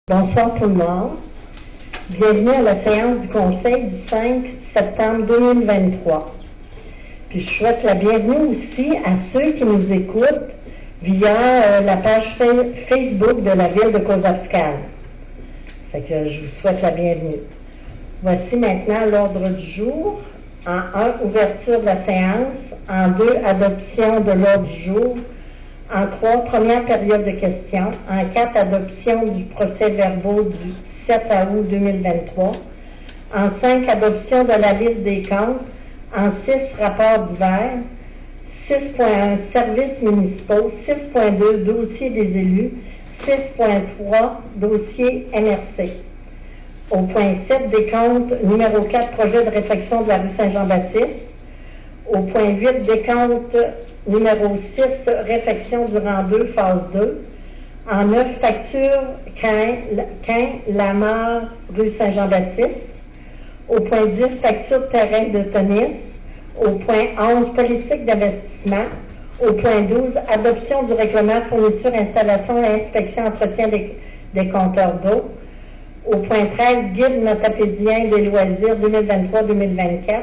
Bonsoir tout le monde. Bienvenue à la séance du Conseil du 5 septembre 2023. Puis je souhaite la bienvenue aussi à ceux qui nous écoutent via la page Facebook de la ville de Cozapscale. Fait que je vous souhaite la bienvenue. Voici maintenant l'ordre du jour. En 1, ouverture de la séance. En 2, adoption de l'ordre du jour. En 3, première période de questions. En 4, adoption du procès-verbaux du 7 août 2023. En 5, adoption de la liste des comptes. En 6, rapport divers. 6.1, services municipaux. 6.2, dossier des élus. 6.3, dossier MRC. Au point 7, des comptes. Numéro 4, projet de réfection de la rue Saint-Jean-Baptiste. Au point 8, des comptes. Numéro 6, réfection du rang 2, phase 2. En 9, facture Lamar, rue Saint-Jean-Baptiste. Au point 10, facture de terrain de tennis. Au point 11, politique d'investissement. Au point 12, adoption du règlement fourniture, installation et inspection, entretien des compteurs d'eau. Au point 13, guide notapédien des loisirs 2023-2024.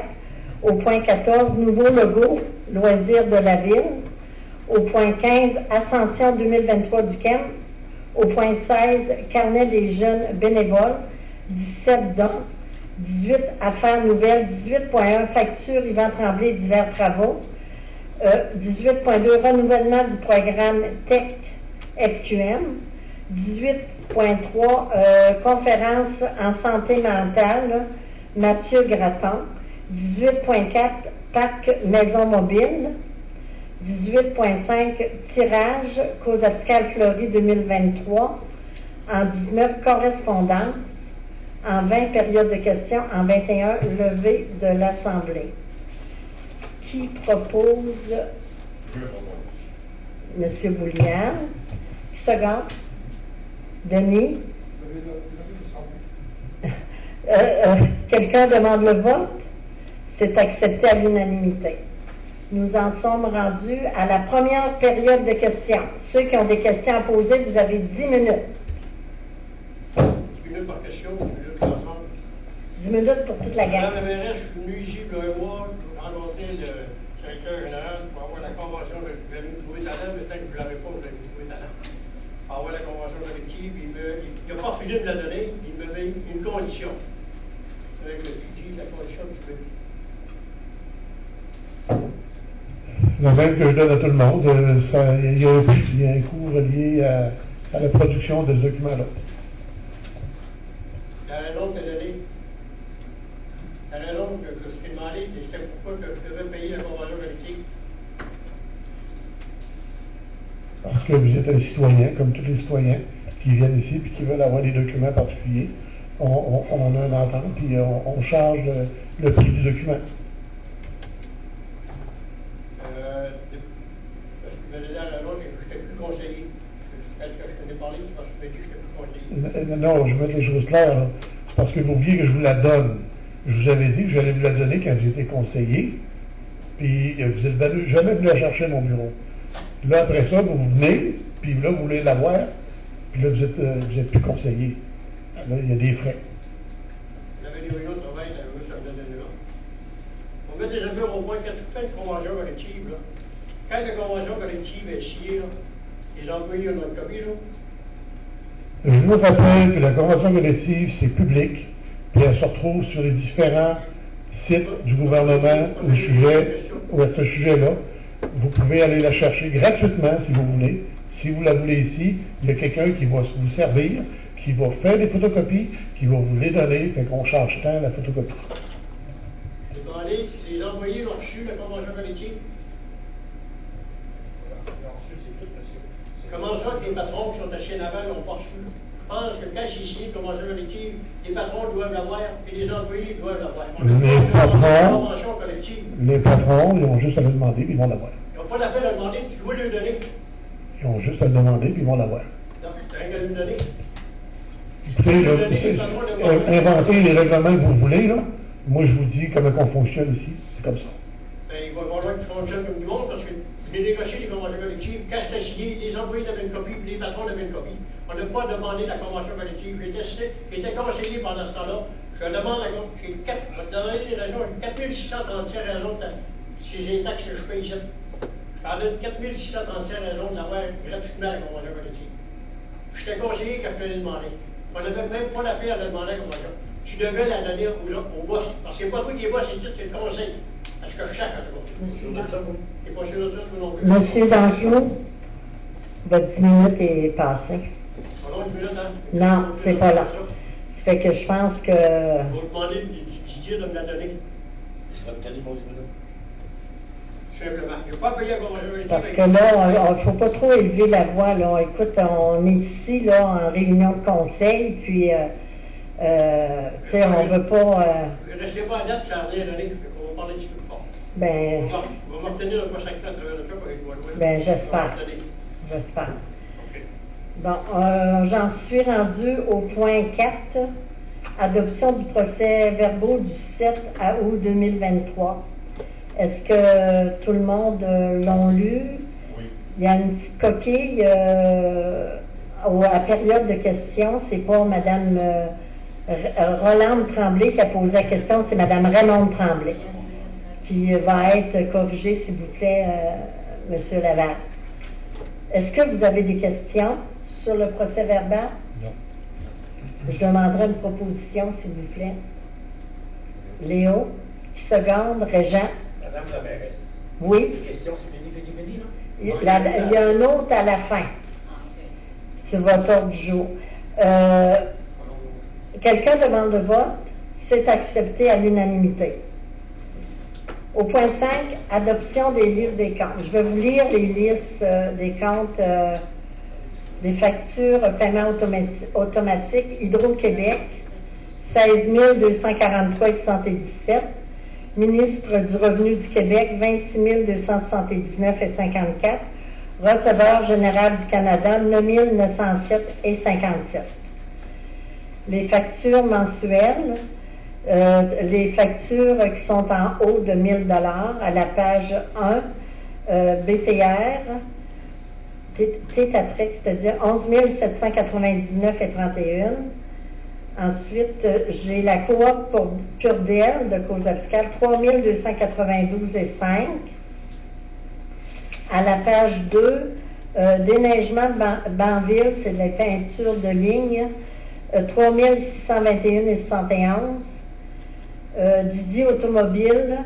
Au point 14, nouveau logo, loisirs de la ville. Au point 15, ascension 2023 du CAM. Au point 16, carnet des jeunes bénévoles. 17, dons. 18, affaires nouvelles. 18.1, facture Yvan Tremblay, divers travaux. 18.2, renouvellement du programme TEC FQM. 18.3, conférence en santé mentale, Mathieu Gratton. 18.4, parc maison mobile. 18.5, tirage, Cozapscale Fleury 2023. En 19, correspondance. En 20, période de questions. En 21, levée de l'Assemblée. Qui propose? Monsieur Boulian. Second. Denis. Quelqu'un demande le vote? C'est accepté à l'unanimité. Nous en sommes rendus à la première période de questions. Ceux qui ont des questions à poser, vous avez 10 minutes. 10 minutes par question, 10 minutes ensemble. 10 minutes pour toute la gang. Madame la mairesse, je suis venu ici pour un mois pour rencontrer le directeur général pour avoir la convention. Je vais me trouver talent, mais tant que je ne l'avais pas, je vais me trouver talent. Pour avoir la convention collective, il n'a pas refusé de me la donner, il me met une condition. Avec le dis la condition que tu veux. Le même que je donne à tout le monde, il y a un coût relié à la production de ce document-là. La raison que j'ai donnée, la raison que je t'ai demandé, c'était pourquoi que je devais payer la convention collective. Parce que vous êtes un citoyen, comme tous les citoyens qui viennent ici et qui veulent avoir des documents particuliers. On a une entente, puis on charge le prix du document. Non, je vais mettre les choses claires, là. Parce que vous oubliez que je vous la donne. Je vous avais dit que j'allais vous la donner quand j'étais conseiller, puis vous êtes jamais venu la chercher à mon bureau. Là, après ça, vous venez, puis là, vous voulez l'avoir, puis là, vous êtes plus conseiller. Là, il y a des frais. Vous avez des réunions de travail, ça me donne là. On met des affaires au point quand tu fais une convention collective, là. Quand la convention collective est signée, là, les employés ont notre copie, là. Je vous rappelle que la convention collective, c'est public, puis elle se retrouve sur les différents sites du gouvernement ou à ce sujet-là. Vous pouvez aller la chercher gratuitement si vous voulez. Si vous la voulez ici, il y a quelqu'un qui va vous servir, qui va faire des photocopies, qui va vous les donner, fait qu'on charge tant la photocopie. J'ai demandé si les employés ont reçu la convention collective. Comment ça que les patrons qui sont à Chien-Naval n'ont pas reçu? Je pense que quand c'est signé une convention collective, les patrons doivent l'avoir et les employés doivent l'avoir. Les patrons, ils ont juste à le demander puis ils vont l'avoir. Ils n'ont pas l'affaire à demander, tu dois le donner. Ils ont juste à le demander puis ils vont l'avoir. Non, tu n'as rien qu'à le donner. Écoutez, inventez les règlements que vous voulez, là. Moi, je vous dis comment on fonctionne ici. C'est comme ça. Ben, il va falloir que tu fonctionnes comme du monde parce que J'ai négocié les conventions collectives. Quand c'était signé, les employés avaient une copie, puis les patrons avaient une copie. On n'a pas demandé la convention collective. J'étais conseiller pendant ce temps-là. Je demande à dans les régions, 4636 raisons de ces taxes que je paye ici. J'en ai 4636 raisons de l'avoir gratuitement la convention collective. J'étais conseiller quand je te l'ai demandé. On n'avait même pas la paix à la demander la convention. Tu devais la donner au boss. Parce que c'est pas toi qui es boss, c'est le conseil. Parce que je cherche à Monsieur Danjou, votre 10 minutes est passée. Non, c'est pas là. Ça fait que je pense que. Vous demandez Didier de me la donner. Je vais me donner mon 10 minutes. Simplement. Je ne vais pas payer la convention collective. Parce que là, il ne faut pas trop élever la voix. Là. Écoute, on est ici là, en réunion de conseil, puis tu sais, on ne veut pas. Restez pas à date, ça a rien donné, on va parler un petit peu plus fort. Ben. On va m'obtenir le prochain temps à travers le job avec moi. Ben, j'espère. J'espère. Okay. Bon, j'en suis rendu au point 4, adoption du procès-verbaux du 7 août 2023. Est-ce que tout le monde l'ont lu? Oui. Il y a une petite coquille à la période de questions. C'est pas Mme Rolande Tremblay qui a posé la question, c'est Mme Raymond Tremblay qui va être corrigée, s'il vous plaît, M. Laval. Est-ce que vous avez des questions sur le procès-verbal? Non. Je demanderai une proposition, s'il vous plaît. Léo, qui seconde, Régent. Madame la mairesse. Oui. Les questions, c'est fini, là? Il y a un autre à la fin, sur votre ordre du jour. Quelqu'un demande le vote, c'est accepté à l'unanimité. Au point 5, adoption des listes des comptes. Je vais vous lire les listes des comptes des factures paiement automatique Hydro-Québec, 16 243,77. Ministre du Revenu du Québec, 26 279,54. Receveur général du Canada, 9 907,57. Les factures mensuelles, les factures qui sont en haut de 1 000 à la page 1, BTR, Tétatrix, c'est-à-dire 11 799,31. Ensuite, j'ai la coop pour Purdel de cause fiscale, 3 292,5. À la page 2, déneigement de Banville, c'est de la peinture de ligne, 3 621,71. Didier Automobile,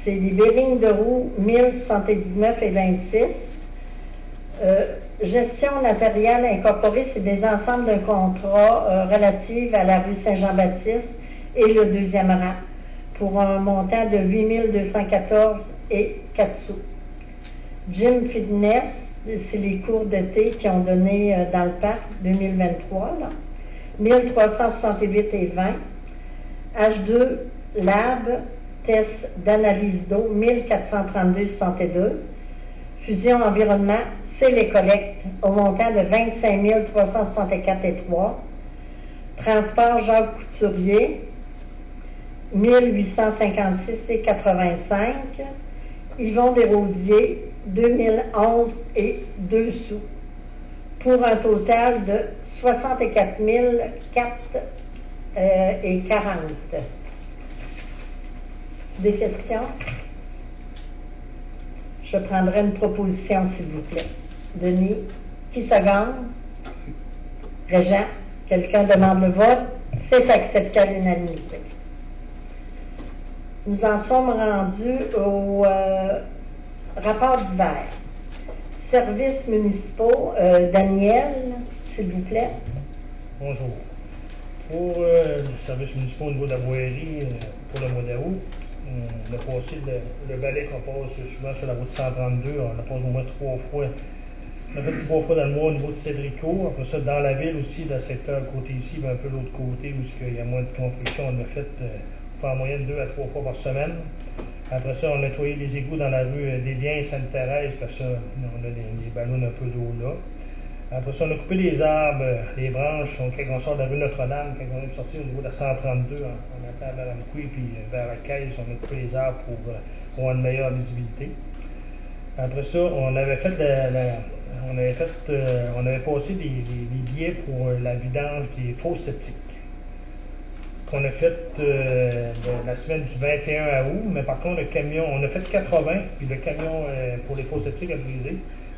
c'est des bearings de roue, 1079,26. Gestion matérielle incorporée, c'est des ensembles d'un contrat relatifs à la rue Saint-Jean-Baptiste et le deuxième rang, pour un montant de 8 214,04 sous. Gym Fitness, c'est les cours d'été qui ont donné dans le parc 2023, là, 1368,20. H2 Lab, test d'analyse d'eau, 1432,62. Fusion Environnement, c'est les collectes au montant de 25 364,3. Transport Jacques Couturier, 1856,85. Yvon Desrosiers, 2011 et 2 sous. Pour un total de 64 004,40. Des questions? Je prendrai une proposition, s'il vous plaît. Denis, qui seconde? Régent, quelqu'un demande le vote? C'est accepté à l'unanimité. Nous en sommes rendus au rapport d'hiver. Services municipaux, Daniel, s'il vous plaît. Bonjour. Pour les services municipaux au niveau de la voirie, pour le mois d'août, on a passé le balai qu'on passe souvent sur la route 132, on l'a passé au moins 3 fois. On a fait 3 fois dans le mois au niveau de Cédrico. Après ça, dans la ville aussi, dans le secteur côté ici, un peu l'autre côté où il y a moins de construction, on l'a fait en moyenne 2 à 3 fois par semaine. Après ça, on a nettoyé les égouts dans la rue des Liens et Sainte-Thérèse, parce que on a des ballons un peu d'eau là. Après ça, on a coupé les arbres, les branches, quand on sort de la rue Notre-Dame, quand on est sorti au niveau de la 132, en attendant vers la Moukoui, puis vers la Caisse, on a coupé les arbres pour avoir une meilleure visibilité. Après ça, on avait passé des billets pour la vidange des fosses septiques qu'on a fait la semaine du 21 août, mais par contre, le camion, on a fait 80, puis le camion pour les fosses septiques a brisé.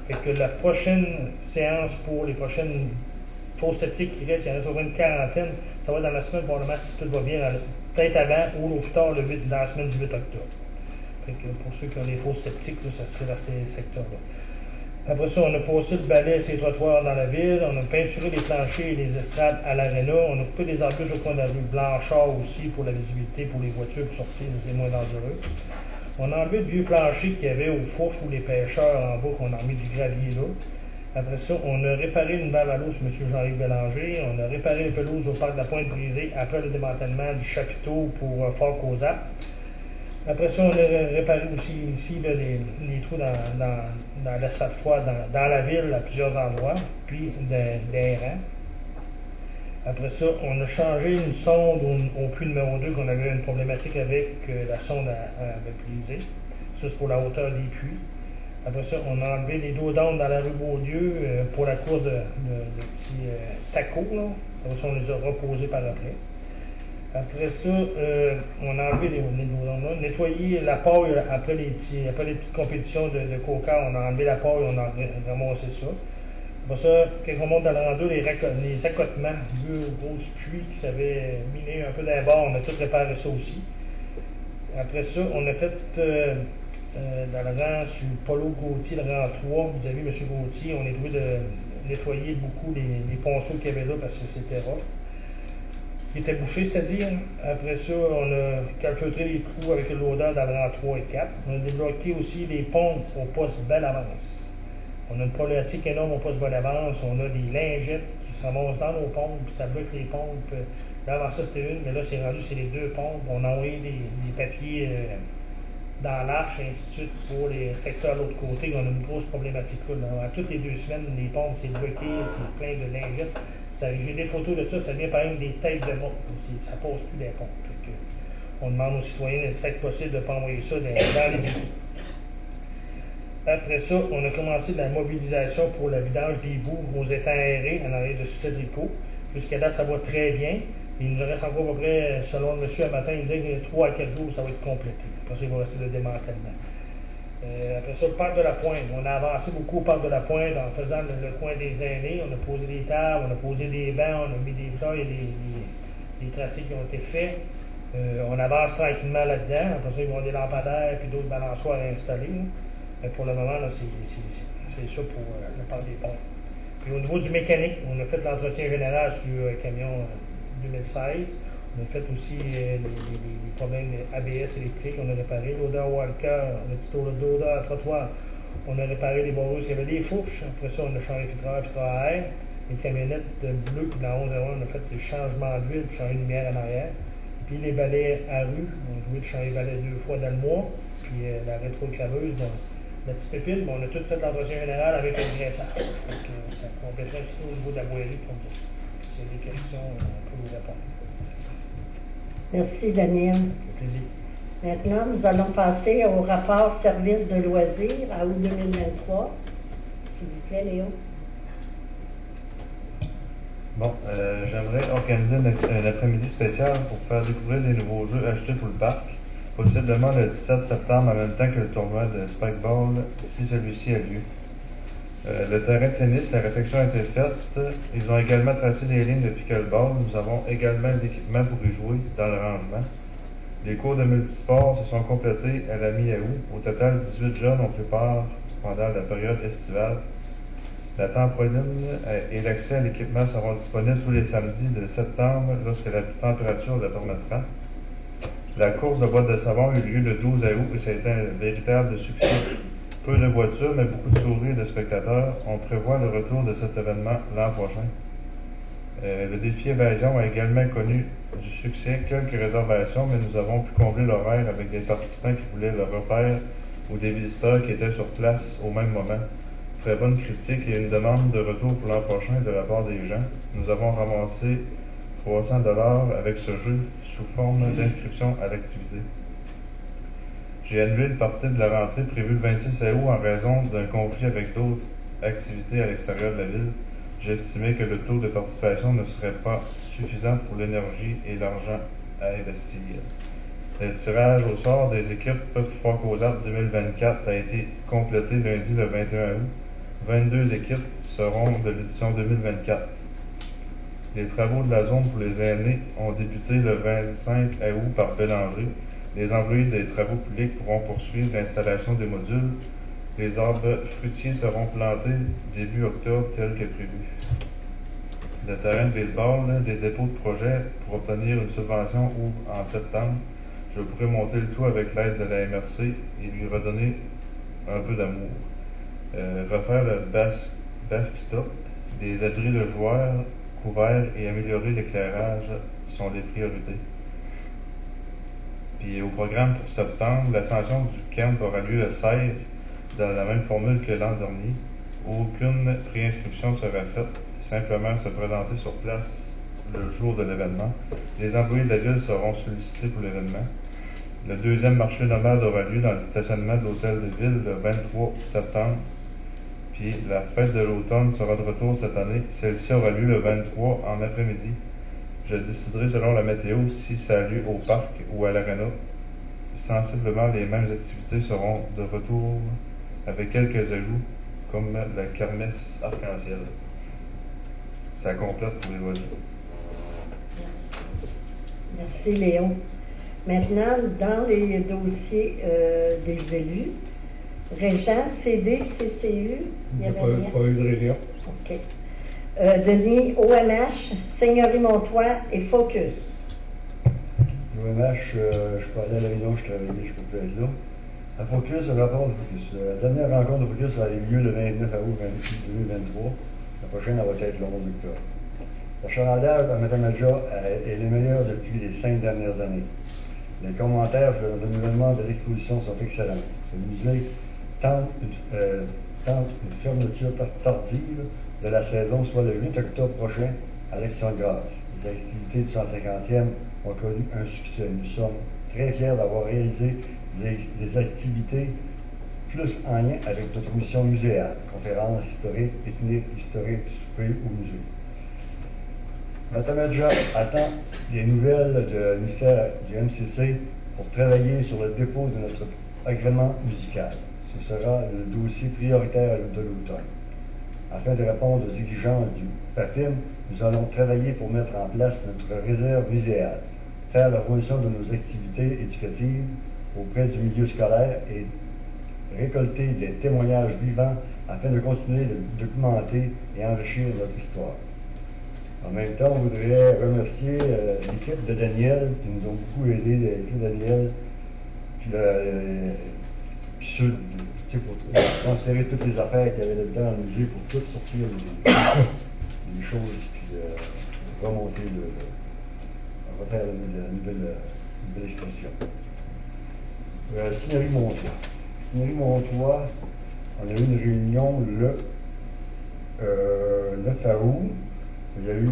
Fait que la prochaine séance pour les prochaines fosses septiques qui restent, il y en a sur une quarantaine, ça va être dans la semaine probablement, si tout va bien, peut-être avant ou au plus tard dans la semaine du 8 octobre. Fait que pour ceux qui ont des fosses septiques, là, ça serait dans ces secteurs-là. Après ça, on a passé le balai sur les trottoirs dans la ville, on a peinturé les planchers et les estrades à l'aréna, on a coupé les embûches au coin de la rue Blanchard aussi pour la visibilité pour les voitures pour sortir, c'est moins dangereux. On a enlevé le vieux plancher qu'il y avait au fourche où les pêcheurs en bas, qu'on a mis du gravier là. Après ça, on a réparé une valve à l'eau sur M. Jean-Luc Bélanger, on a réparé les pelouses au parc de la Pointe brisée après le démantèlement du chapiteau pour Fort Causac. Après ça, on a réparé aussi ici là, les trous dans l'asphalte froide dans la ville à plusieurs endroits, puis des rangs. Après ça, on a changé une sonde au puits numéro 2 qu'on avait une problématique avec, la sonde avait brisé. Ça, c'est pour la hauteur des puits. Après ça, on a enlevé les dos d'onde dans la rue Beaulieu pour la course de petits tacos. Là. Après ça, on les a reposés par après. Après ça, on a enlevé les dos d'onde, nettoyé la paille après les petites compétitions de coca, on a enlevé la paille, on a ramassé ça. Après ça, quand on monte dans le rang 2, les accotements, deux grosses puits qui s'avaient miné un peu d'un bord, on a tout réparé ça aussi. Après ça, on a fait dans le rang sur Paulo Gauthier, le rang 3, vous avez vu M. Gauthier, on est trouvé de nettoyer beaucoup les ponceaux qu'il y avait là parce que c'était rough. Qui était bouché, c'est-à-dire. Après ça, on a calfeutré les trous avec l'odeur dans le rang 3 et 4. On a débloqué aussi les pompes au poste Belle-Avance. On a une problématique énorme au poste Belle-Avance. On a des lingettes qui se ramassent dans nos pompes, puis ça bloque les pompes. Là, avant ça, c'était une, mais là, c'est rendu, c'est les deux pompes. On a envoyé des papiers dans l'arche, et ainsi de suite, pour les secteurs de l'autre côté. On a une grosse problématique là. À toutes les 2 semaines, les pompes, c'est bloqué, c'est plein de lingettes. J'ai des photos de ça, ça vient par exemple des têtes de mort. Ça passe plus des pompes. On demande aux citoyens le plus possible de ne pas envoyer ça dans les égouts. Après ça, on a commencé de la mobilisation pour le vidange des boues aux étangs aérés en arrière de Cédrico. Jusqu'à là, ça va très bien. Il nous reste encore à peu près, selon le monsieur un matin, il dit que 3 à 4 jours, ça va être complété. Après ça, il va rester le démantèlement. Après ça, le parc de la Pointe. On a avancé beaucoup au parc de la Pointe en faisant le coin des aînés. On a posé des tables, on a posé des bancs, on a mis des fleurs, il y a des tracés qui ont été faits. On avance tranquillement là-dedans. Après ça, ils vont des lampadaires et d'autres balançoires installés. Mais pour le moment, là, c'est ça pour le parc des ponts. Puis au niveau du mécanique, on a fait l'entretien général sur le camion 2016. On a fait aussi les problèmes ABS électriques, on a réparé l'odeur Walker, le petit odeur à trottoir. On a réparé les barreaux, il y avait des fourches. Après ça, on a changé filtreur à air. Les camionnettes bleues, puis dans 1101, on a fait des changements d'huile, puis changé de lumière en arrière. Puis les balais à rue, on a joué de changer les balais 2 fois dans le mois. Puis la rétro-claveuse, la petite pépine, on a tout fait l'entretien général avec le graissage. Donc ça complèterait aussi au niveau de la boiserie comme ça. Si y a des questions, on peut vous répondre. Merci, Daniel. Maintenant, nous allons passer au rapport service de loisirs à août 2023. S'il vous plaît, Léo. Bon, j'aimerais organiser un après-midi spécial pour faire découvrir les nouveaux jeux achetés pour le parc, possiblement le 17 septembre en même temps que le tournoi de Spikeball, si celui-ci a lieu. Le terrain de tennis, la réflexion a été faite. Ils ont également tracé des lignes de pickleball. Nous avons également l'équipement pour y jouer dans le rangement. Les cours de multisport se sont complétés à la mi-août. Au total, 18 jeunes ont pris part pendant la période estivale. La trampoline et l'accès à l'équipement seront disponibles tous les samedis de septembre lorsque la température le permettra. La course de boîte de savon eut lieu le 12 août et ça a été un véritable succès. Peu de voitures, mais beaucoup de souris et de spectateurs. On prévoit le retour de cet événement l'an prochain. Le défi évasion a également connu du succès, quelques réservations, mais nous avons pu combler l'horaire avec des participants qui voulaient le repère ou des visiteurs qui étaient sur place au même moment. Très bonne critique et une demande de retour pour l'an prochain de la part des gens. Nous avons ramassé 300 $ avec ce jeu sous forme d'inscription à l'activité. J'ai annulé une partie de la rentrée prévue le 26 août en raison d'un conflit avec d'autres activités à l'extérieur de la ville. J'ai estimé que le taux de participation ne serait pas suffisant pour l'énergie et l'argent à investir. Le tirage au sort des équipes Fort Causac 2024 a été complété lundi le 21 août. 22 équipes seront de l'édition 2024. Les travaux de la zone pour les aînés ont débuté le 25 août par Bélanger. Les employés des travaux publics pourront poursuivre l'installation des modules. Les arbres fruitiers seront plantés début octobre tel que prévu. Le terrain de baseball, des dépôts de projets pour obtenir une subvention ouvrent en septembre. Je pourrais monter le tout avec l'aide de la MRC et lui redonner un peu d'amour. Refaire le backstop, des abris de joueurs couverts et améliorer l'éclairage sont les priorités. Puis au programme pour septembre, l'ascension du camp aura lieu le 16 dans la même formule que l'an dernier. Aucune préinscription sera faite, simplement se présenter sur place le jour de l'événement. Les employés de la ville seront sollicités pour l'événement. Le deuxième marché nomade aura lieu dans le stationnement de l'hôtel de ville le 23 septembre. Puis la fête de l'automne sera de retour cette année. Celle-ci aura lieu le 23 en après-midi. Je déciderai selon la météo si ça a lieu au parc ou à l'aréna. Sensiblement les mêmes activités seront de retour avec quelques ajouts comme la kermesse arc-en-ciel. Ça complète pour les voisins. Merci Léon. Maintenant, dans les dossiers des élus, Régent, CD, CCU, il y avait rien? Pas eu de réunion. OK. Denis, OMH, Seigneurie Montois et Focus. L'OMH, je peux aller à la réunion, je travaillais, je peux plus être là. À Focus, le rapport de Focus. La dernière rencontre de Focus a eu lieu le 29 août 2023. La prochaine, elle va être le 11 octobre. L'achalandage à Matamaja est le meilleur depuis les 5 dernières années. Les commentaires sur le renouvellement de l'exposition sont excellents. Le musée tente une fermeture tardive de la saison, soit le 8 octobre prochain, à l'Action de grâce. Les activités du 150e ont connu un succès. Nous sommes très fiers d'avoir réalisé des activités plus en lien avec notre mission muséale, conférences historiques, pique-niques historiques, souper au musée. Matamaja attend des nouvelles du ministère du MCC pour travailler sur le dépôt de notre agrément musical. Ce sera le dossier prioritaire de l'automne. Afin de répondre aux exigences du PAFIM, nous allons travailler pour mettre en place notre réserve muséale, faire la promotion de nos activités éducatives auprès du milieu scolaire et récolter des témoignages vivants afin de continuer de documenter et enrichir notre histoire. En même temps, on voudrait remercier l'équipe de Daniel qui nous ont beaucoup aidés, l'équipe de Daniel, puis ceux, pour transférer toutes les affaires qu'il y avait là-dedans dans le musée pour tout sortir les choses, puis remonter refaire la nouvelle expression. Seigneurie Montois. Seigneurie Montois, on a eu une réunion le 9 août. Il y a eu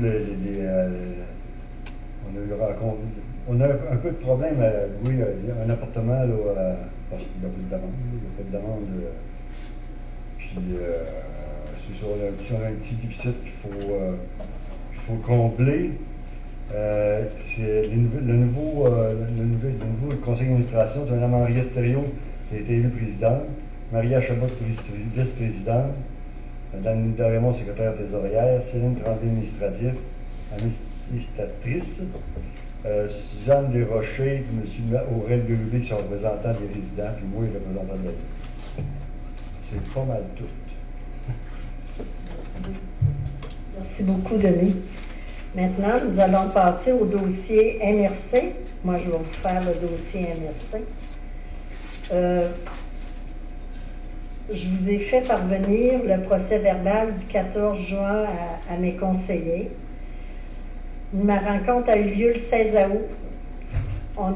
on a un peu de problème à louer un appartement là, parce qu'il n'y a pas de demande. Il n'y a pas de demande. Puis c'est sur un petit déficit qu'il faut combler. C'est le nouveau conseil d'administration, c'est Mme Henriette Thériault qui a été élue présidente, Maria Chabot, vice-présidente, Mme Nida Raymond, secrétaire trésorière, Céline Tremblay, administratrice, Suzanne Desrochers, M. Aurel Berubé qui sont représentants des résidents, puis moi, représentant de la ville. C'est pas mal tout. Merci beaucoup, Denis. Maintenant, nous allons passer au dossier MRC. Moi, je vais vous faire le dossier MRC. Je vous ai fait parvenir le procès verbal du 14 juin à mes conseillers. Ma rencontre a eu lieu le 16 août.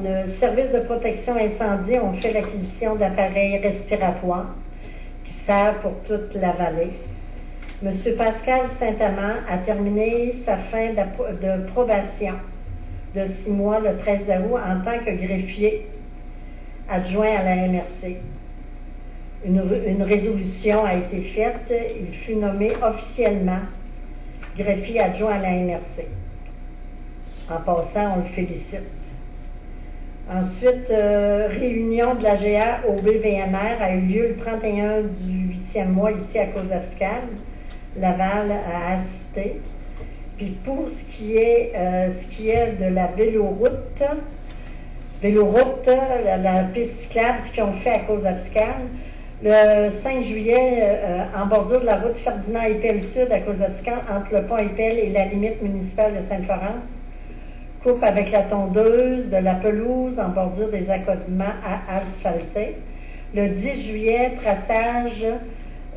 Le service de protection incendie ont fait l'acquisition d'appareils respiratoires qui servent pour toute la vallée. M. Pascal Saint-Amand a terminé sa fin de probation de 6 mois le 13 août en tant que greffier adjoint à la MRC. Une résolution a été faite, il fut nommé officiellement greffier adjoint à la MRC. En passant, on le félicite. Ensuite, réunion de la GA au BVMR a eu lieu le 31 du 8e mois ici à Cozascal. Laval a assisté. Puis pour ce qui est de la véloroute, la piste cyclable, ce qu'ils ont fait à Cozascal, le 5 juillet, en bordure de la route Ferdinand-Épelle Sud à Cozascal, entre le pont Épelle et la limite municipale de Sainte-Florence, coupe avec la tondeuse de la pelouse en bordure des accotements à asphalter. Le 10 juillet, traçage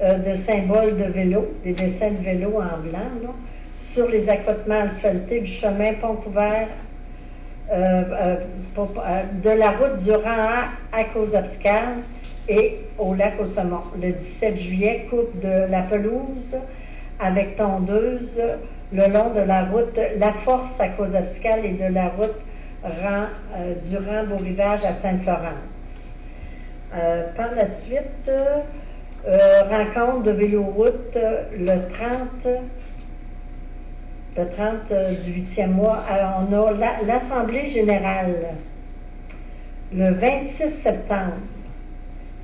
de symboles de vélo, des dessins de vélo en blanc, là, sur les accotements asphaltés du chemin Pont-Couvert de la route du rang à Cozascal et au lac au Saumon. Le 17 juillet, coupe de la pelouse avec tondeuse le long de la route La Force à Cozascal et de la route du rang Beau-Rivage à Sainte-Florence. Par la suite, rencontre de véloroute le 30 du 8e mois. Alors, on a l'Assemblée générale le 26 septembre,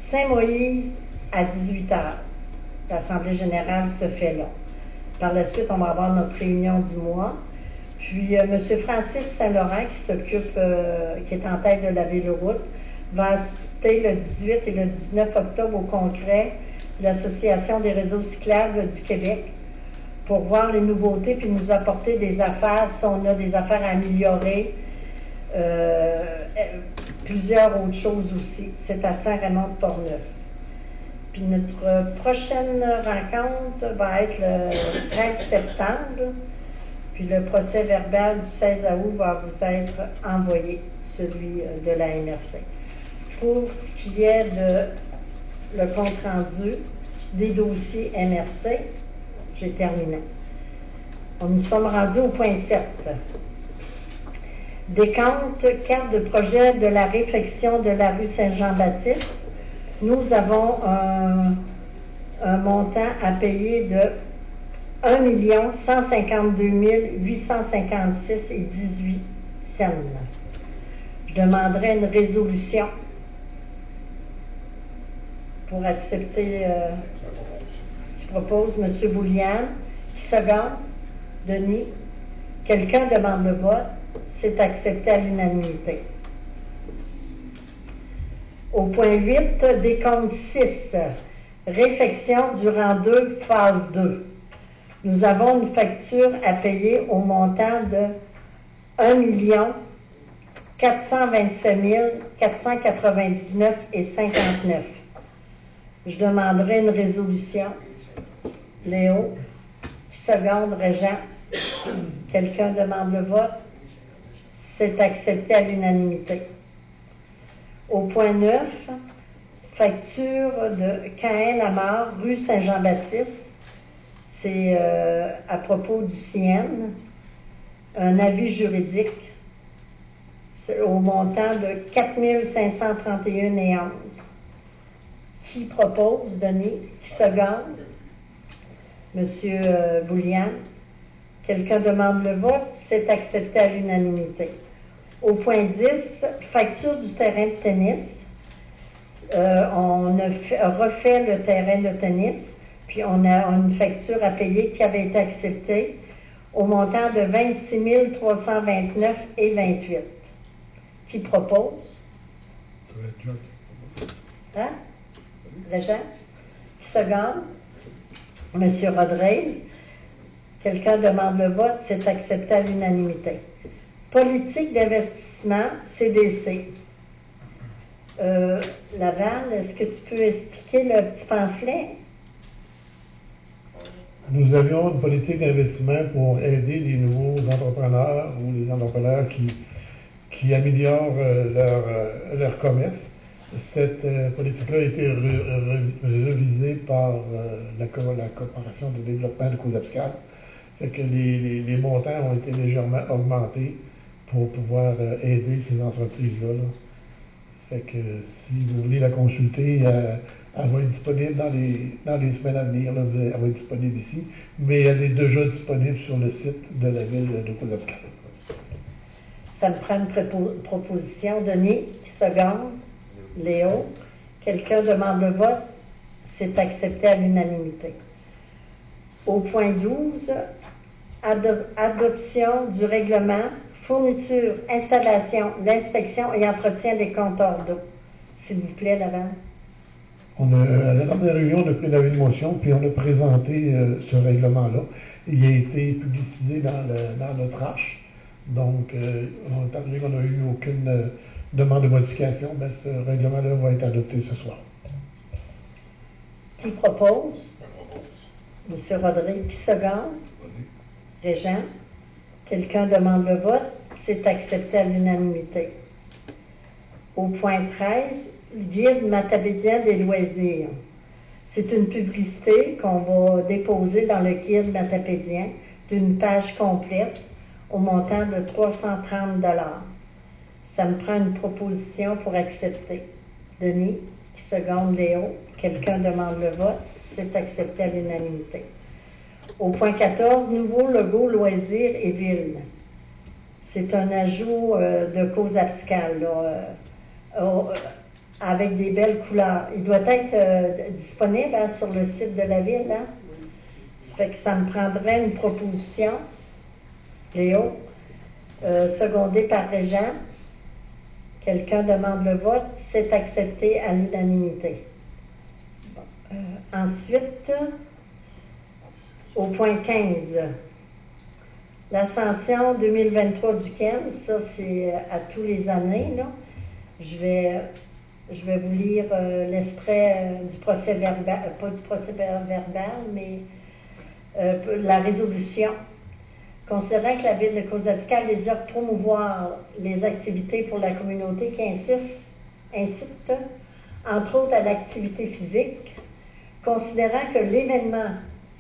Saint-Moïse à 18h. L'Assemblée générale se fait là. Par la suite, on va avoir notre réunion du mois. Puis, M. Francis Saint-Laurent, qui est en tête de la véloroute, va assister le 18 et le 19 octobre au congrès de l'Association des réseaux cyclables du Québec pour voir les nouveautés puis nous apporter des affaires, si on a des affaires à améliorer, plusieurs autres choses aussi. C'est à Saint-Raymond-de-Portneuf. Puis notre prochaine rencontre va être le 13 septembre, puis le procès verbal du 16 août va vous être envoyé, celui de la MRC. Pour ce qui est de le compte-rendu des dossiers MRC, j'ai terminé. Nous sommes rendus au point 7. Décompte, carte de projet de la réfection de la rue Saint-Jean-Baptiste. Nous avons un montant à payer de 1 152 856 et 18 cents. Je demanderai une résolution pour accepter ce que propose M. Boulian. Qui seconde? Denis. Quelqu'un demande le vote. C'est accepté à l'unanimité. Au point 8, décompte 6, réfection du rang 2, phase 2. Nous avons une facture à payer au montant de 1 427 499 et 59. Je demanderai une résolution. Léo. Seconde, Régent. Quelqu'un demande le vote. C'est accepté à l'unanimité. Au point 9, facture de Caen-Lamar, rue Saint-Jean-Baptiste. C'est à propos du CN. Un avis juridique au montant de 4 531 et 11. Qui propose, Denis? Qui seconde? Monsieur Boulian. Quelqu'un demande le vote? C'est accepté à l'unanimité. Au point 10, facture du terrain de tennis. On a refait le terrain de tennis, puis on a une facture à payer qui avait été acceptée au montant de 26 329 et 28. Qui propose? Hein? Régent? Qui seconde? Monsieur Rodrigue. Quelqu'un demande le vote, c'est accepté à l'unanimité. Politique d'investissement, CDC. Laval, est-ce que tu peux expliquer le petit pamphlet? Nous avions une politique d'investissement pour aider les nouveaux entrepreneurs ou les entrepreneurs qui améliorent leur commerce. Cette politique-là a été révisée par la Corporation de développement de Cozascal. Fait que les montants ont été légèrement augmentés pour pouvoir aider ces entreprises-là. Fait que si vous voulez la consulter, elle va être disponible dans les semaines à venir. Là, elle va être disponible ici, mais elle est déjà disponible sur le site de la ville de Kozabska. Ça me prend une proposition. Denis, seconde. Léo, quelqu'un demande le vote. C'est accepté à l'unanimité. Au point 12, adoption du règlement, fourniture, installation, l'inspection et entretien des compteurs d'eau. S'il vous plaît, Laval. À la dernière réunion, on a pris une motion, puis on a présenté ce règlement-là. Il a été publicisé dans notre arche. Donc, étant donné qu'on n'a eu aucune demande de modification, ben, ce règlement-là va être adopté ce soir. Qui propose? M. Rodrigue, qui seconde? Régent. Quelqu'un demande le vote? C'est accepté à l'unanimité. Au point 13, guide matapédien des loisirs. C'est une publicité qu'on va déposer dans le guide matapédien d'une page complète au montant de 330 $. Ça me prend une proposition pour accepter. Denis, qui seconde Léo. Quelqu'un demande le vote? C'est accepté à l'unanimité. Au point 14, nouveau logo loisirs et ville. C'est un ajout de Kozabska, avec des belles couleurs. Il doit être disponible sur le site de la ville. Hein? Ça fait que ça me prendrait une proposition. Léo, secondé par Régent. Quelqu'un demande le vote, c'est accepté à l'unanimité. Ensuite, au point 15, l'ascension 2023 du Ken, ça c'est à tous les années. Là. Je vais vous lire l'extrait du procès verbal, pas du procès verbal, mais la résolution. Considérant que la ville de Kozabska désire promouvoir les activités pour la communauté qui incite, entre autres, à l'activité physique, considérant que l'événement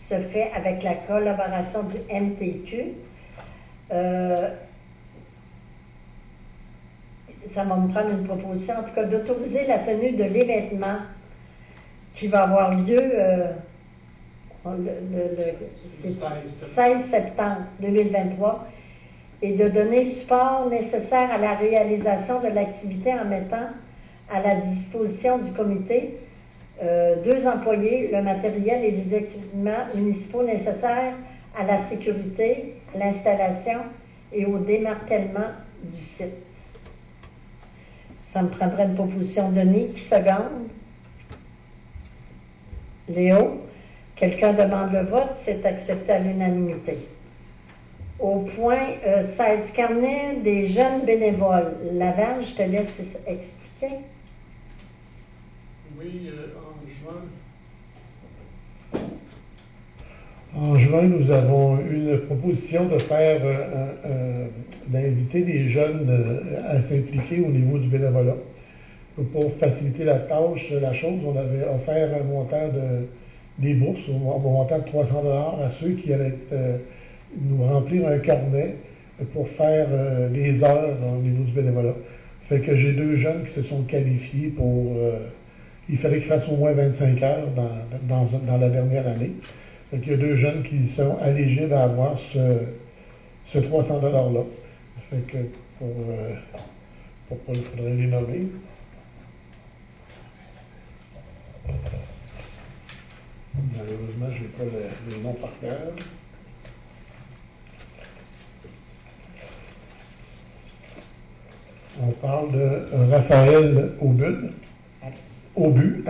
se fait avec la collaboration du MTQ, ça va me prendre une proposition, en tout cas, d'autoriser la tenue de l'événement qui va avoir lieu le 16 septembre 2023 et de donner support nécessaire à la réalisation de l'activité en mettant à la disposition du comité 2 employés, le matériel et les équipements municipaux nécessaires à la sécurité, l'installation et au démartèlement du site. Ça me prendrait une proposition de Denis, qui seconde. Léo. Quelqu'un demande le vote, c'est accepté à l'unanimité. Au point 16, carnet des jeunes bénévoles. Laval, je te laisse expliquer. Oui, En juin, nous avons une proposition de faire, d'inviter les jeunes à s'impliquer au niveau du bénévolat. Pour faciliter la tâche, la chose, on avait offert un montant des bourses au montant de 300 $ à ceux qui allaient nous remplir un carnet pour faire les heures au niveau du bénévolat. Fait que j'ai 2 jeunes qui se sont qualifiés pour... il fallait qu'ils fassent au moins 25 heures dans la dernière année. Fait qu'il y a 2 jeunes qui sont éligibles à avoir ce 300 $ là. Fait que il faudrait les nommer. Malheureusement, je n'ai pas les noms par cœur. On parle de Raphaël Abud.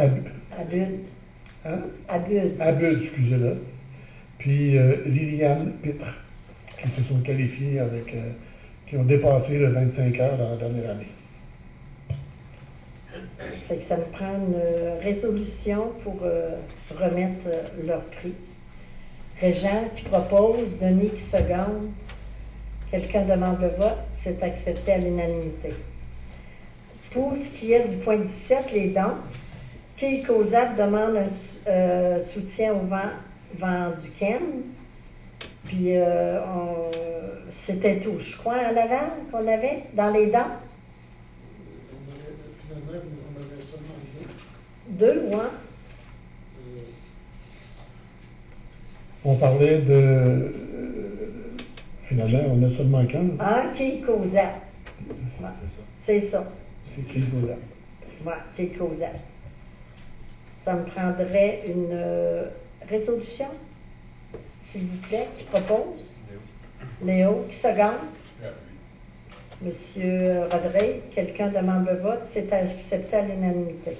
Hein? Abud, excusez-le. Puis Liliane Pitre, qui se sont qualifiés qui ont dépassé le 25 heures dans la dernière année. Fait que ça me prend une résolution pour remettre leur prix. Régent qui propose, Denis qui seconde. Quelqu'un demande le vote, c'est accepté à l'unanimité. Pour ce qui est du point 17, les dons, P. Kozab demande un soutien au vent du Ken. Puis c'était tout, je crois, à Laval qu'on avait dans les dents. finalement, 2 ou 1? On parlait de... finalement, on a seulement qu'un. Un qui est causal. Ouais, c'est ça. C'est qui le gouverneur? Ouais, c'est causal. Ça me prendrait une résolution, s'il vous plaît, qui propose. Léo, qui seconde? Monsieur Rodrigue, quelqu'un demande le vote, c'est accepté à l'unanimité.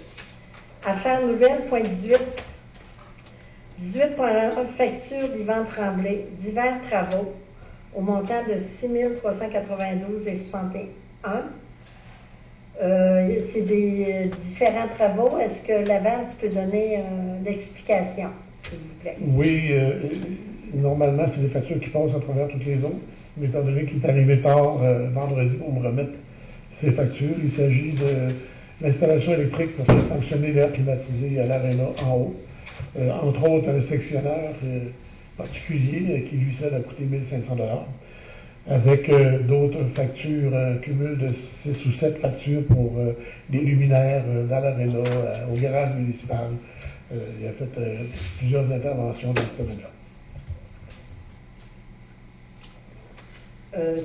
Affaires nouvelles, point 18. 18.1, facture d'Yvan Tremblay, divers travaux, au montant de 6 392,61. C'est des différents travaux. Est-ce que Laval, tu peux donner l'explication, s'il vous plaît? Oui, normalement, c'est des factures qui passent à travers toutes les autres, mais étant donné qu'il est arrivé tard vendredi pour me remettre ces factures, il s'agit de l'installation électrique pour faire fonctionner l'air climatisé à l'Arena en haut. Entre autres, un sectionneur particulier qui, lui seul, a coûté 1 500 $, avec d'autres factures, un cumul de 6 ou 7 factures pour des luminaires dans l'Arena, au garage municipal. Il a fait plusieurs interventions dans ce domaine-là.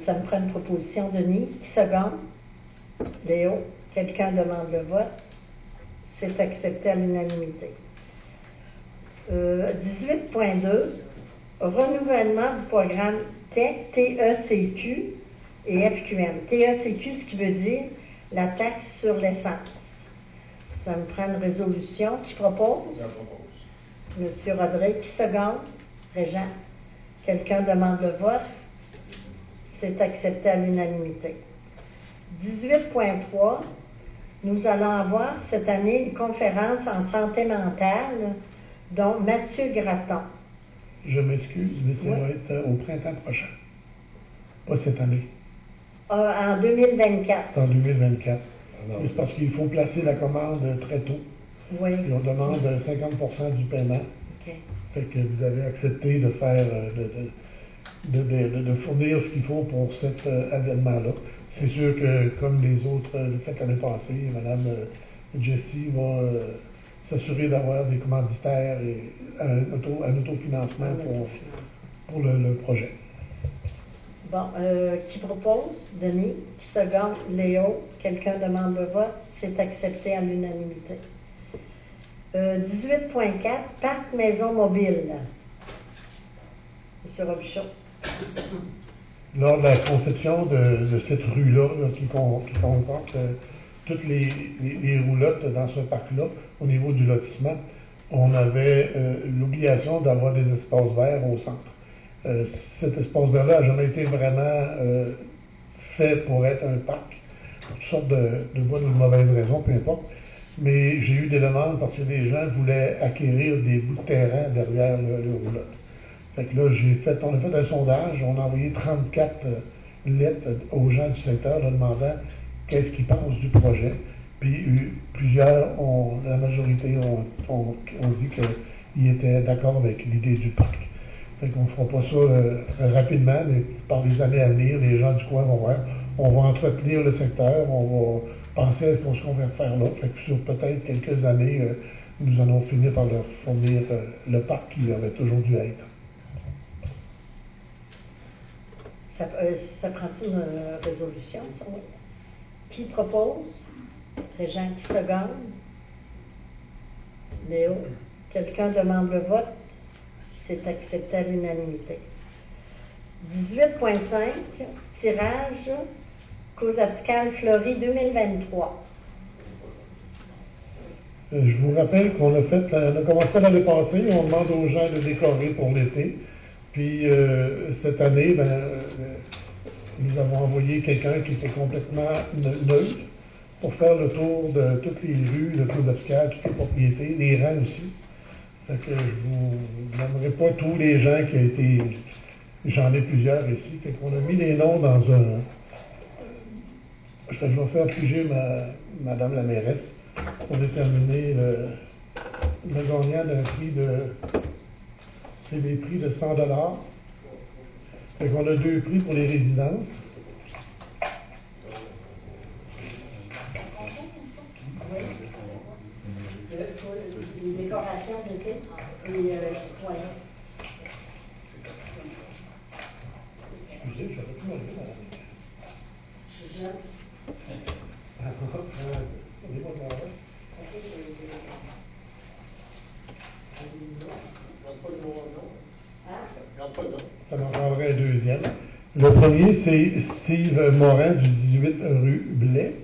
Ça me prend une proposition, Denis. Qui seconde? Léo, quelqu'un demande le vote. C'est accepté à l'unanimité. 18.2, renouvellement du programme TECQ et FQM. TECQ, ce qui veut dire la taxe sur l'essence. Ça me prend une résolution. Qui propose? Monsieur Rodrigue, qui seconde? Régent. Quelqu'un demande le vote? C'est accepté à l'unanimité. 18.3, nous allons avoir cette année une conférence en santé mentale, dont Mathieu Gratton. Je m'excuse, mais ça va être au printemps prochain. Pas cette année. En 2024. C'est en 2024. C'est parce qu'il faut placer la commande très tôt. Oui. Et on demande 50% du paiement. OK. Fait que vous avez accepté de faire, de fournir ce qu'il faut pour cet événement-là. C'est sûr que, comme les autres le fait l'année passée, Mme Jessie va s'assurer d'avoir des commanditaires et un autofinancement pour le projet. Bon, qui propose? Denis. Qui seconde? Léo. Quelqu'un demande le vote? C'est accepté à l'unanimité. 18.4, parc maison mobile. Monsieur Robichaud. Lors de la conception de cette rue-là, qui comporte toutes les roulottes dans ce parc-là, au niveau du lotissement, on avait l'obligation d'avoir des espaces verts au centre. Cet espace vert-là n'a jamais été vraiment fait pour être un parc, pour toutes sortes de bonnes ou de mauvaises raisons, peu importe. Mais j'ai eu des demandes parce que des gens voulaient acquérir des bouts de terrain derrière le roulotte. Fait que là, on a fait un sondage, on a envoyé 34 lettres aux gens du secteur leur demandant qu'est-ce qu'ils pensent du projet. Puis plusieurs, la majorité ont dit qu'ils étaient d'accord avec l'idée du parc. Fait qu'on ne fera pas ça rapidement, mais par les années à venir, les gens du coin vont voir. On va entretenir le secteur, on va penser à ce qu'on va faire là. Fait que sur peut-être quelques années, nous allons finir par leur fournir le parc qui aurait toujours dû être. Ça prend une résolution, ça, oui. Qui propose? Régent qui seconde? Léo? Quelqu'un demande le vote? C'est accepté à l'unanimité. 18.5, tirage cause fiscale Fleury 2023. Je vous rappelle qu'on a commencé l'année passée, on demande aux gens de décorer pour l'été. Puis cette année, nous avons envoyé quelqu'un qui était complètement neutre pour faire le tour de toutes les rues, le clos fiscal, toutes les propriétés, les rangs aussi. Fait que je vous nommerai pas tous les gens qui ont été. J'en ai plusieurs ici. Fait qu'on a mis les noms dans un. Je vais faire piger Madame la mairesse pour déterminer le gagnant d'un prix de. C'est des prix de 100 $. Fait qu'on a 2 prix pour les résidences. citoyens. Excusez, j'aurais pu m'enlever, madame. Donnez-moi mon nom. Regarde pas le nom. Ça m'en prendrait un deuxième. Le premier, c'est Steve Morin du 18 rue Blais.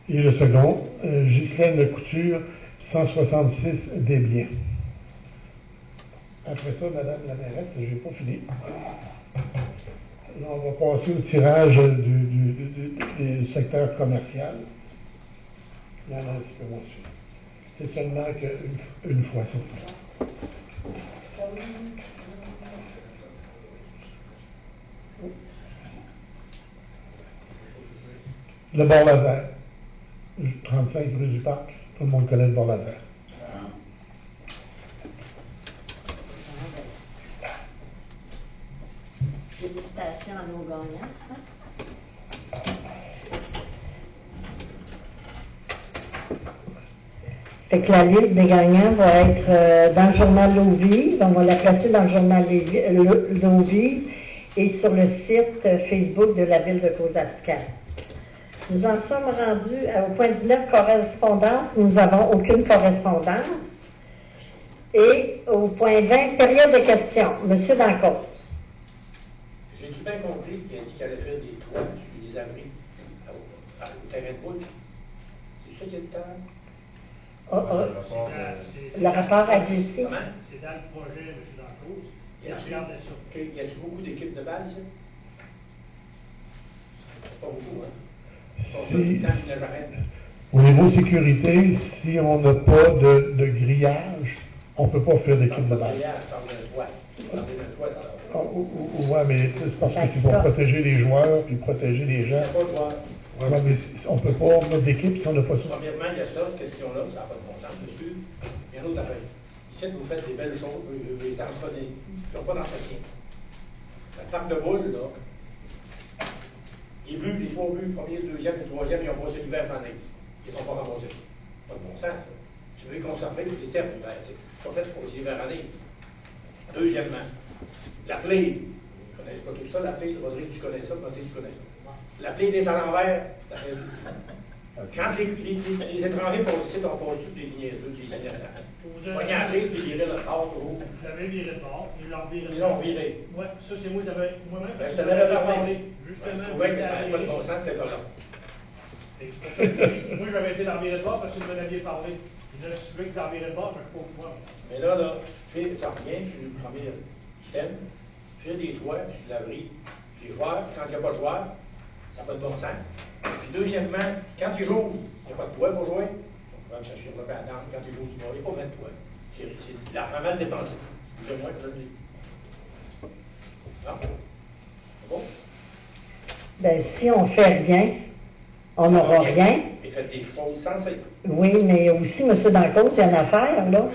Et le second, Ghislaine Couture, 166 des Biens. Après ça, madame la mairesse, je n'ai pas fini. Là, on va passer au tirage du secteur commercial. Il y en a un petit peu moins sûr. C'est seulement qu'une fois, c'est tout. Le Bord-Laser, 35 rue du Parc, tout le monde connaît le Bord-Laser. Félicitations à nos gagnants. Fait que la liste des gagnants va être dans le journal L'Eau-Vive. On va la placer dans le journal L'Eau-Vive et sur le site Facebook de la ville de Cozasplan. Nous en sommes rendus au point 19, correspondance. Nous n'avons aucune correspondance. Et au point 20, période de questions. Monsieur Dancos. J'ai tout bien compris qu'il a dit qu'il allait faire des toits sur des abris au terrain de boule. C'est ça qu'il a dit tout à l'heure? Le rapport à JC. Comment? C'est dans le projet, M. Dancos. Y a-t-il beaucoup d'équipes de balles ici? Pas beaucoup, hein? Au niveau sécurité, si on n'a pas de grillage, on ne peut pas faire d'équipe de balle. Oui, mais c'est parce que c'est pour protéger les joueurs puis protéger les gens. Ouais, mais on ne peut pas mettre d'équipe si on n'a pas ça. Premièrement, il y a ça, cette question-là, ça n'a pas de bon sens, monsieur. Il y a une autre affaire. Ici, vous faites des belles choses, les entretenez. Ils n'ont pas d'entretien. La table de boule, là, les buts, les 3 buts, le premier, le deuxième, le troisième, ils ont passé l'hiver en année. Ils ne sont pas remboursés. Pas de bon sens, ça. Tu veux les conserver, tu les termes l'hiver. C'est pas fait pour l'hiver en année. Deuxièmement, la plaie. Ils ne connaissent pas tout ça, la plaie. Rodrigue, tu connais ça, Mathieu, tu connais ça. La plaie est à l'envers. Quand les étrangers passent ici, on passe toutes les lignes, toutes les années à la fin. Ils arrivent, puis ils virent le bord. Vous l'avez viré de bord, ils l'ont viré de Ils l'ont viré. Oui, ça c'est moi-même. Je te l'avais parlé. Justement, Je trouvais que ça n'avait pas de bon sens, c'était là. Moi, j'avais été dans le viré de bord parce que vous m'en aviez parlé. Je suis que dans le viré de bord, mais je ne suis pas au pouvoir. Mais là, ça revient sur le premier système. Fais des toits, sur l'abri. Puis voir, quand il n'y a pas de toit, ça n'a pas de bon sens. Puis deuxièmement, quand tu joues, il n'y a pas de toit pour jouer. On va chercher un peu à attendre. Quand tu joues, il n'y a pas de toit. C'est l'argent mal dépensé. C'est moi qui le dis. Non? C'est bon? Ben, si on fait rien, on n'aura rien. Mais faites des choses sensées. Oui, mais aussi, M. Dancos, il y a une affaire, là.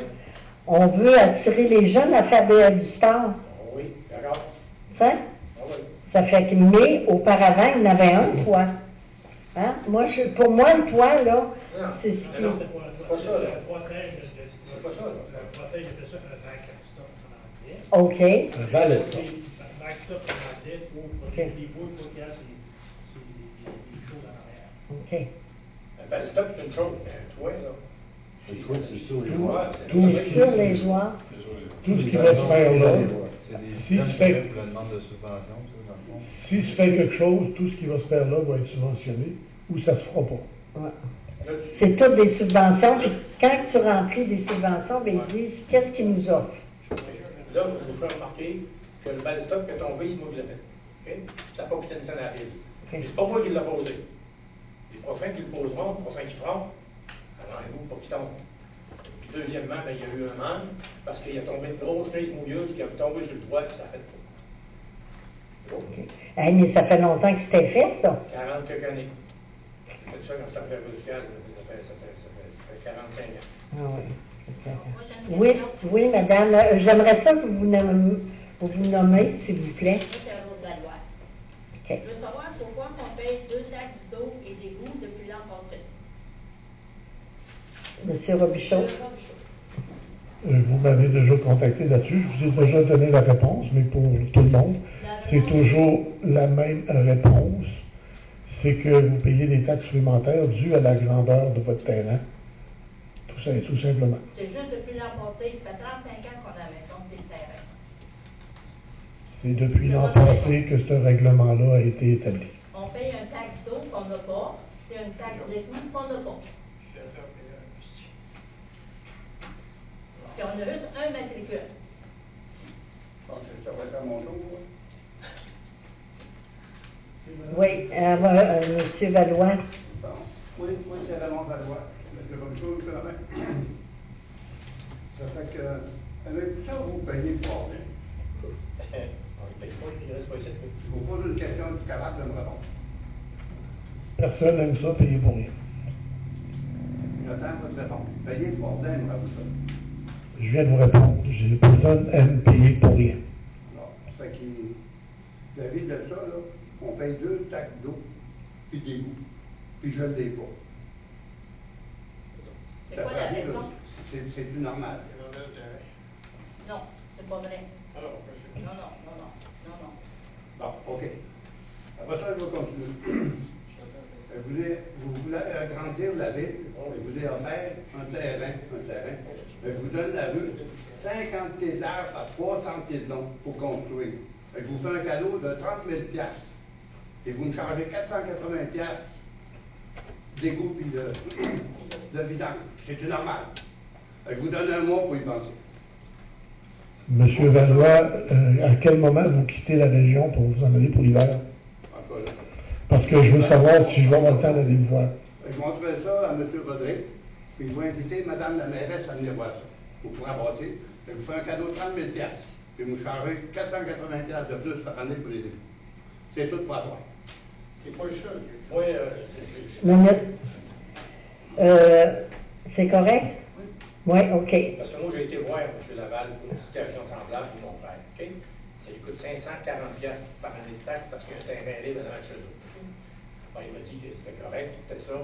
On veut attirer les jeunes à faire du sport. Oui, d'accord. Ça? Ah oui. Ça fait que, mais auparavant, il y en avait un toit. Hein? Pour moi, le toit, là, c'est ce qui... Non, c'est pas ça, là. Le protège, C'est pas ça, là. le protège, il fait ça un backstop en anglais. OK. Un balai. Backstop en anglais pour protéger les boules, pour qu'il y ait des choses en arrière. OK. Ben, le stop, c'est une chose. Mais un toit, là. Le toit, c'est sur les joueurs. Sur les joueurs. Tout ce qui va se faire là, C'est des si tu fais, pour la demande de subvention, ça, dans le fond. si tu fais quelque chose, tout ce qui va se faire là va être subventionné ou ça se fera pas. Ouais. C'est toutes des subventions. Puis quand tu remplis des subventions, ben, ils disent qu'est-ce qu'ils nous offrent. Là, je vous fais remarquer que le bal stop qui est tombé, c'est moi qui l'ai fait. Okay? Ça n'a pas coûté une scène à la ville. Mais c'est pas moi qui l'ai posé. Les prochains qui le poseront, les prochains qui feront, alors vous pour qu'ils tombent. Puis deuxièmement, ben, il y a eu un manque parce qu'il a tombé une grosse crise mouilleuse qui a tombé sur le toit et ça a fait pas. Bon. Hey, mais ça fait longtemps que c'était fait, ça. 40 quelques années. J'ai fait ça quand c'était affaire sociale, ça fait 45 ans. Ah oui. Oui, oui, madame. J'aimerais ça que vous vous nommez, s'il vous plaît. Moi, c'est Rose Valois. OK. Je veux savoir pourquoi on paye 2 sacs d'eau et d'égout depuis l'an passé. Monsieur Robichaud. Vous m'avez déjà contacté là-dessus, je vous ai déjà donné la réponse, mais pour tout le monde, c'est toujours la même réponse. C'est que vous payez des taxes supplémentaires dues à la grandeur de votre terrain. Tout simplement. C'est juste depuis l'an passé, ça fait 35 ans qu'on a la maison et le terrain. C'est depuis l'an passé que ce règlement-là a été établi. On paye un taxe d'eau qu'on n'a pas, et une taxe d'égout qu'on n'a pas. Puis on a juste un matricule. Ça va être à mon tour. Oui, Monsieur Valois. Bon. Oui, c'est Raymond Valois. Le Robichaud, quand même. Ça fait que, avec tout ça, vous payez pour rien. Je vous pose une question, tu es capable de me répondre. Personne n'aime ça, payer pour rien. J'attends votre réponse. Payez pour rien, me répondre ça. Je viens de vous répondre. Personne n'aime payer pour rien. Alors, ça fait que, la vie de ça, là, on paye 2 taxes d'eau, puis d'égout, puis je ne l'ai pas. C'est quoi la raison? C'est-tu normal? Non, c'est pas vrai. Alors, Non. Bon, OK. Après ça, je vais continuer. Vous voulez agrandir la ville, vous voulez offert un terrain. Je vous donne la rue, 50 pieds de large par 300 pieds de long pour construire. Je vous fais un cadeau de 30 000 $. Et vous me chargez 480 $ d'égout puis de vidange. C'est normal. Je vous donne un mois pour y penser. Monsieur Valois, à quel moment vous quittez la région pour vous en aller pour l'hiver? Parce que je veux savoir si je vais avoir le temps d'aller vous voir. Je montrerai ça à M. Rodrigue, puis je vais inviter Mme la mairesse à venir voir ça. Vous pourrez aborder. Je vous fais un cadeau de 30 000 $. Puis vous chargez 480 $ de plus par année pour les égout. C'est tout pour soi. C'est pas le seul. Moi, Minute. C'est correct? Oui, OK. Parce que moi, j'ai été voir M. Laval pour une situation semblable pour mon frère. OK? Ça lui coûte 540 $ par année de taxe parce qu'il y a un terrain libre dans le château. Bon, il m'a dit que c'était correct, c'était ça.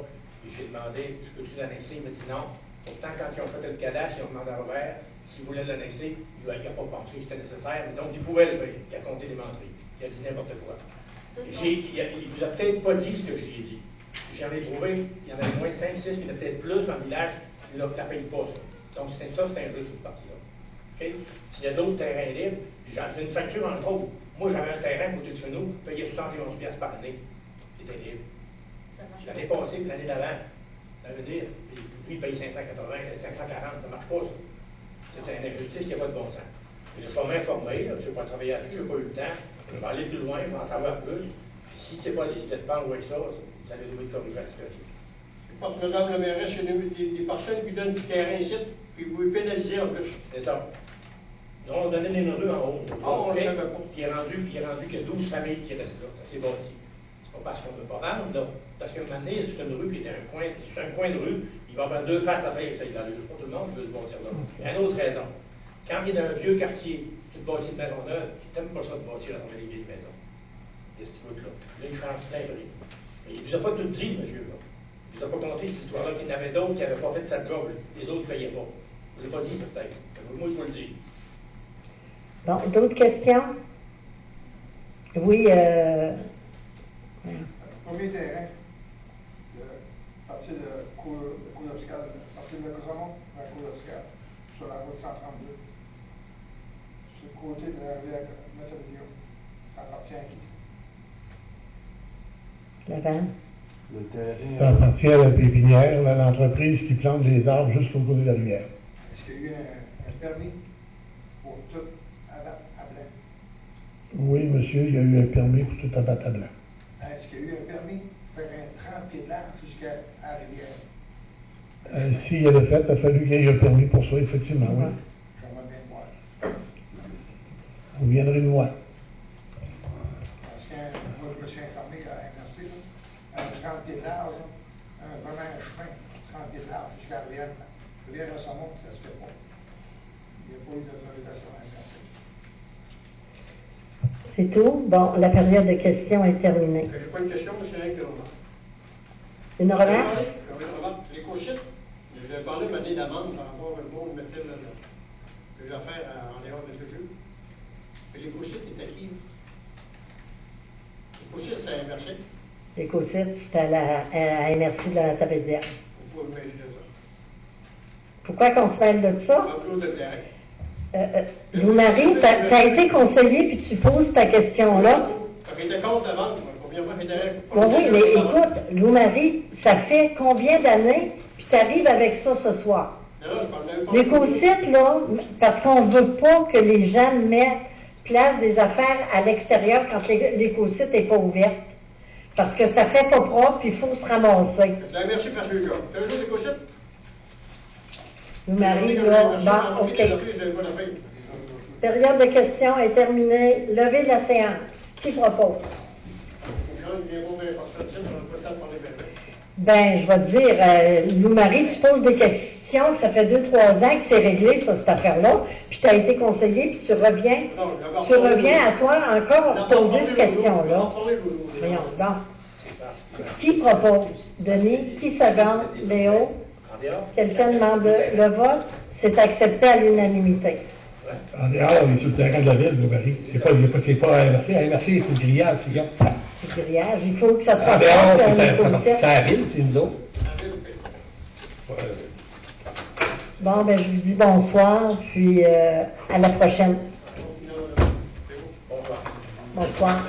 Puis j'ai demandé, je peux-tu l'annexer? Il m'a dit non. Pourtant, quand ils ont fait le cadastre, ils ont demandé à Robert s'il voulait l'annexer. Il n'a pas pensé que c'était nécessaire, mais donc il pouvait le faire. Il a compté des menteries. Il a dit n'importe quoi. Il ne vous a peut-être pas dit ce que je lui ai dit. J'en ai trouvé, il y en avait moins de 5, 6, il y en a peut-être plus dans le village, il ne la paye pas, ça. Donc c'était un jeu sur cette partie-là. Okay? S'il y a d'autres terrains libres, j'ai une facture entre autres. Moi, j'avais un terrain côté de chez nous, payé 71 $ par année. Il était libre. L'année passée, puis l'année d'avant. Ça veut dire, lui, il paye 540, ça ne marche pas, ça. C'est une injustice qui n'a pas de bon sens. Je ne suis pas m'informer, je n'ai pas travaillé là-dessus, je n'ai pas eu le temps. Je vais aller plus loin, je vais en savoir plus. Puis si ce n'est pas décidé de prendre avec ça, vous allez devoir corriger la situation. Parce que Mme la mairesse, il y a des personnes qui donnent du terrain ici, puis vous pouvez pénaliser en plus. C'est ça. Non, on donnait des rues en haut. On le savait pas. Puis il est rendu qu'il y a 12 familles qui restent là. Ça s'est bâti. C'est pas parce qu'on ne veut pas vendre, là. Parce qu'à un moment donné, c'est une rue qui était un coin de rue, il va y avoir 2 faces à faire. Ça, il n'arrive pas tout le monde qui veut se bâtir là. Il y a une autre raison. Quand il est dans un vieux quartier, tu te bâtis de maison neuve, tu n'aimes pas ça de bâtir à travers les vieilles maisons. Il y a cette route-là. Là, il change plein de prix. Mais il ne vous a pas tout dit, monsieur, là. Il ne vous a pas compté cette histoire-là qu'il y en avait d'autres qui n'avaient pas fait sa job. Les autres ne payaient pas. Je ne vous l'ai pas dit, peut-être. Moi, je vous le dis. Bon, d'autres questions? Oui, Premier terrain, à partir de Cour-Obscale, à partir de Gromont à Cour-Obscale, sur la route 132, sur le côté de la rivière Métavillon. Ça appartient à qui? Laval. Le terrain. Ça appartient à la pépinière, l'entreprise qui plante des arbres juste au côté de la rivière. Est-ce qu'il y a eu un permis pour tout abattre à blanc? Oui, monsieur, il y a eu un permis pour tout abattre à blanc. Est-ce qu'il y a eu un permis pour faire un 30 pieds de large jusqu'à la rivière? S'il y a le fait, il a fallu qu'il y ait un permis pour ça, effectivement, oui. J'aimerais bien voir. Vous viendrez nous voir. Parce que moi, je me suis informé à MRC, là, un 30 pieds de large, vraiment un chemin, 30 pieds de large jusqu'à la rivière. La rivière de Saumon, ça se fait pas. Il n'y a pas eu d'autorisation à MRC. C'est tout? Bon, la période de questions est terminée. Je n'ai pas une question, mais c'est rien que Une remarque? l'éco-site, je de parler de m'amener d'amende par rapport au monde mettait les affaires en dehors de ce jeu. Mais l'éco-site est acquis. L'éco-site, c'est inversé. L'éco-site, c'est à MRC de la Tapédière. Pourquoi vous mêlez de ça? Pourquoi qu'on se mêle de ça? Pas chose de terrain. Lou-Marie, t'as été conseiller puis tu poses ta question-là. Ça fait été contre la vente, combien de fois j'étais. Oui, mais écoute, Lou-Marie, ça fait combien d'années, puis tu arrives avec ça ce soir? L'éco-site, là, parce qu'on ne veut pas que les gens placent des affaires à l'extérieur quand l'éco-site n'est pas ouverte. Parce que ça fait pas propre, puis il faut se ramasser. Merci, parce que c'est un jour d'éco-site. Lou-Marie, là, bon, OK. Période de questions est terminée. Levée de la séance. Qui propose? Ben, je vais te dire, Lou-Marie, tu poses des questions, que ça fait 2-3 ans que c'est réglé, ça, cette affaire-là, puis tu as été conseiller, puis tu reviens à soir encore poser cette question-là. Voyons, donc. Qui propose? Denis? Qui seconde? Léo? Quelqu'un demande le vote? C'est accepté à l'unanimité. En dehors, on est sur le terrain de la ville, Lou-Marie. C'est pas à MRC. À MRC, c'est le grillage, c'est gars. C'est grillage. Il faut que ça soit En dehors, c'est à la ville, c'est nous autres. Bon, ben, je vous dis bonsoir, puis à la prochaine. Bonsoir.